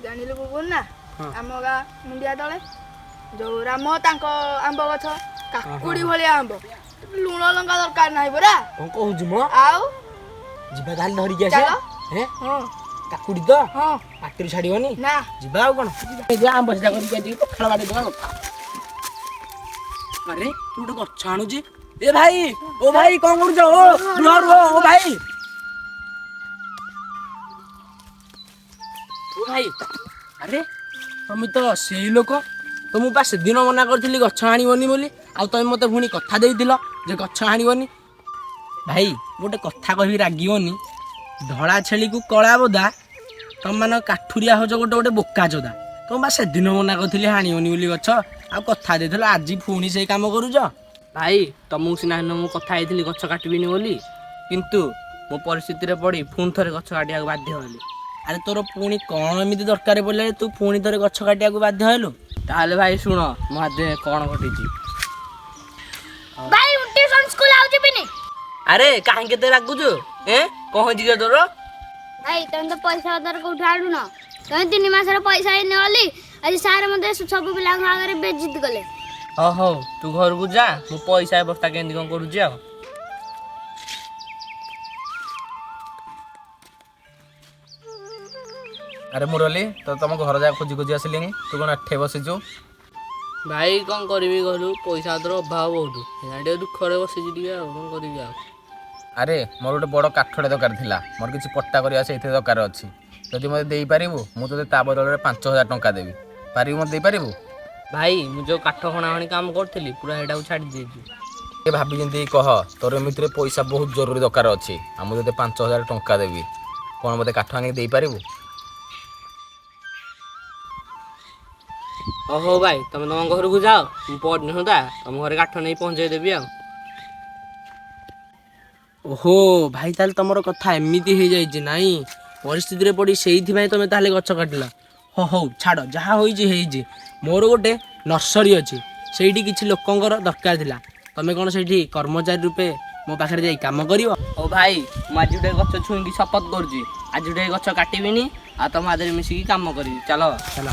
ଜାଣିଲୁ ବୁବୁନ ନା ଆମ ଗାଁ ମୁଣ୍ଡିଆ ତଳେ ଯୋଉ ରାମ ତାଙ୍କ ଆମ୍ବ ଗଛ କାକୁଡି ଭଳିଆ ଆମ୍ବ ଲୁଣ ଲଙ୍କା ଦରକାର ନାହିଁ ପରା। କଣ କହୁଛୁ ମ? ଆଉ ଯିବା ତାହେଲେ ଧରିକି ଆସିବା। ହଁ କାକୁଡି ତ ହଁ ପାଟିରୁ ଛାଡିବନି ନା ଯିବା ଆଉ କଣ ଆମ୍ବ ସିଧା କରିକି ଆଜି ପଖାଳ ବାଡେଇଦବା ଆଉ। ଆରେ ତୁ ଗୋଟେ ଗଛ ଆଣୁଛି ଏ ଭାଇ ଓ ଭାଇ କଣ କରୁଛ? ଓ ରୁହ ରୁହ ଓ ଭାଇ ଓ ଭାଇ ଆରେ ତମେ ତ ସେଇ ଲୋକ ତମକୁ ପା ସେଦିନ ମନା କରିଥିଲି ଗଛ ଆଣିବନି ବୋଲି ଆଉ ତମେ ମତେ ପୁଣି କଥା ଦେଇଥିଲ ଯେ ଗଛ ଆଣିବନି। ଭାଇ ଗୋଟେ କଥା କହିବି ରାଗିବନି ଧଳା ଛେଳିକୁ କଳା ବୋଦା ତମମାନଙ୍କ କାଠୁରିଆ ହଉଛ ଗୋଟେ ଗୋଟେ ବୋକା ଚୋଦା। ତମେ ବା ସେଦିନ ମନା କରିଥିଲି ହାଣିବନି ବୋଲି ଗଛ ଆଉ କଥା ଦେଇଥିଲ ଆଜି ପୁଣି ସେଇ କାମ କରୁଛ। ଭାଇ ତମକୁ ସିନା ମୁଁ କଥା ହେଇଥିଲି ଗଛ କାଟିବିନି ବୋଲି କିନ୍ତୁ ମୋ ପରିସ୍ଥିତିରେ ପଡି ପୁଣି ଥରେ ଗଛ କାଟିବାକୁ ବାଧ୍ୟ ହେଲି। ଆରେ ତୋର ପୁଣି କଣ ଏମିତି ଦରକାର ପଡ଼ିଲା ତୁ ପୁଣି ଥରେ ଗଛ କାଟିବାକୁ ବାଧ୍ୟ ହେଲୁ? ତାହେଲେ ଭାଇ ଶୁଣ ମୋ ହାତରେ କଣ ଘଟିଛି। ଭାଇ ମୁଁ ଟ୍ୟୁସନ ସ୍କୁଲ ଆଉ ଯିବିନି। ଆରେ କାହିଁକି ଏତେ ରାଗୁଛୁ? କଣ ହେଇଛି କି ତୋର? ଭାଇ ତମେ ତ ପଇସା ଅଧାର କୋଉଠୁ ଆଣୁନ। ତମେ 3 ମାସର ପଇସା ହେଇନି ବୋଲି ଆଜି ସାର୍ ମତେ ସବୁ ପିଲାଙ୍କ ଆଗରେ ବେଇଜ୍ଜତ କଲେ। ହଉ ତୁ ଘରକୁ ଯା ମୁଁ ପଇସା ବ୍ୟବସ୍ଥା କେମିତି କଣ କରୁଛି ଆଉ। ଆରେ ମୁରଲି ତ ତମ ଘର ଯାକ ଖୋଜି ଖୋଜି ଆସିଲିଣି ତୁ କଣ ଏଠେ ବସିଛୁ? ଭାଇ କଣ କରିବି କହିଲୁ ପଇସା ପତ୍ର ଅଭାବ ବହୁତ ଟିକେ ଦୁଃଖରେ ବସିଛି ଟିକେ ଆଉ କଣ କରିବି ଆଉ। ଆରେ ମୋର ଗୋଟେ ବଡ଼ କାଠଟେ ଦରକାର ଥିଲା ମୋର କିଛି ପଟ୍ଟା କରିବା ସେଇଥିରେ ଦରକାର ଅଛି ଯଦି ମୋତେ ଦେଇପାରିବୁ ମୁଁ ତୋତେ ତା ବଦଳରେ 5,000 ଟଙ୍କା ଦେବି ପାରିବୁ ମୋତେ ଦେଇପାରିବୁ? ଭାଇ ମୁଁ ଯୋଉ କାଠ ହଣାହଣି କାମ କରୁଥିଲି ପୁରା ସେଇଟାକୁ ଛାଡ଼ି ଦେଇଛି। ଟିକେ ଭାବି ଯେମିତି କହ ତୋର ଏମିତିରେ ପଇସା ବହୁତ ଜରୁରୀ ଦରକାର ଅଛି ଆଉ ମୁଁ ତୋତେ 5,000 ଟଙ୍କା ଦେବି କ'ଣ ମୋତେ କାଠ ଆଣିକି ଦେଇପାରିବୁ? ହଉ ଭାଇ ତମେ ତମ ଘରକୁ ଯାଅ ମୁଁ ପରଦିନ ସୁଦ୍ଧା ତମ ଘରେ କାଠ ନେଇ ପହଞ୍ଚେଇ ଦେବି ଆଉ। ଓହୋ ଭାଇ ତାହେଲେ ତମର କଥା ଏମିତି ହେଇଯାଇଛି ନାଇଁ ପରିସ୍ଥିତିରେ ପଡି ସେଇଥିପାଇଁ ତମେ ତାହେଲେ ଗଛ କାଟିଲ। ହଉ ଛାଡ଼ ଯାହା ହେଇଛି ହେଇଛି। ମୋର ଗୋଟେ ନର୍ସରୀ ଅଛି ସେଇଠି କିଛି ଲୋକଙ୍କର ଦରକାର ଥିଲା ତମେ କ'ଣ ସେଇଠି କର୍ମଚାରୀ ରୂପେ ମୋ ପାଖରେ ଯାଇ କାମ କରିବ? ହଉ ଭାଇ ମୁଁ ଆଜି ଗୋଟେ ଗଛ ଛୁଇଁକି ଶପଥ କରୁଛି ଆଜି ଗୋଟେ ଗଛ କାଟିବିନି ଆଉ ତମ ଆଦେହରେ ମିଶିକି କାମ କରିବି ଚାଲ ଚାଲ।